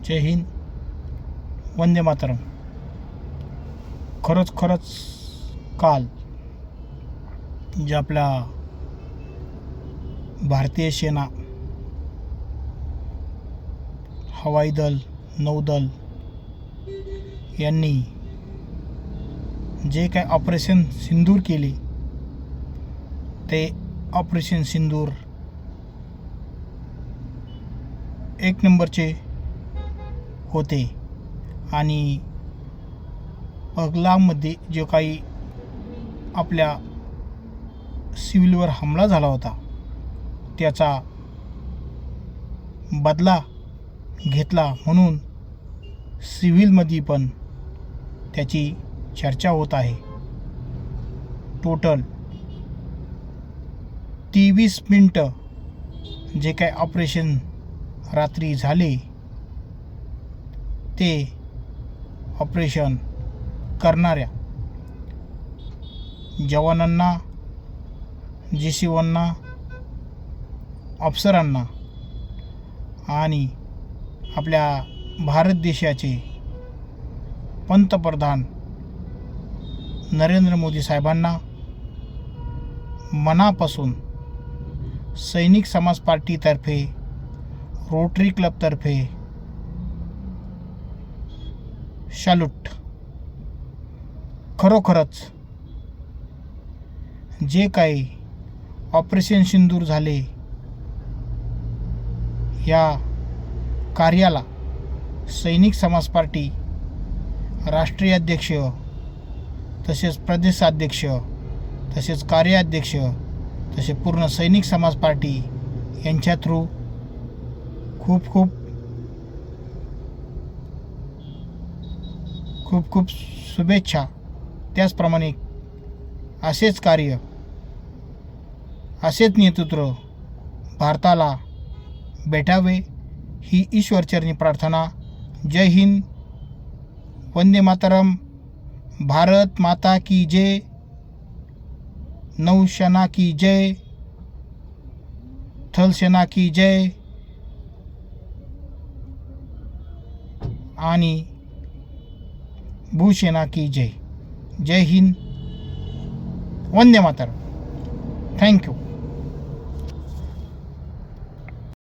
जय हिंद, वंदे मातरम. खरंच काल जे आपल्या भारतीय सेना, हवाई दल, नौदल यांनी जे काय ऑपरेशन सिंदूर केले ते ऑपरेशन सिंदूर एक नंबरचे होते. आणि पहलगाममध्ये जो काही आपल्या सिव्हिलवर हमला झाला होता त्याचा बदला घेतला म्हणून सिव्हिलमध्ये पण त्याची चर्चा होत आहे. टोटल 23 मिनिटं जे काय ऑपरेशन रात्री झाले ते ऑपरेशन करणाऱ्या जवानांना, GC1ना, अफसरांना आणि आपल्या भारत देशाचे पंतप्रधान नरेंद्र मोदी साहेबांना मनापासून सैनिक समाज पार्टीतर्फे, रोटरी क्लबतर्फे सॅल्यूट. खरोखरच जे काही ऑपरेशन सिंदूर झाले या कार्याला सैनिक समाज पार्टी राष्ट्रीय अध्यक्ष, तसेच प्रदेशाध्यक्ष, तसेच कार्याध्यक्ष, तसे पूर्ण सैनिक समाज पार्टी यांच्या थ्रू खूप शुभेच्छा. त्याचप्रमाणे असेच कार्य, असेच नेतृत्व भारताला भेटावे ही ईश्वरचरणी प्रार्थना. जय हिंद, वंदे मातरम. भारत माता की जय, नौसेना की जय, थल सेना की जय आणि भूसेना की जय. जय हिंद, वंदे मातरम. थँक्यू.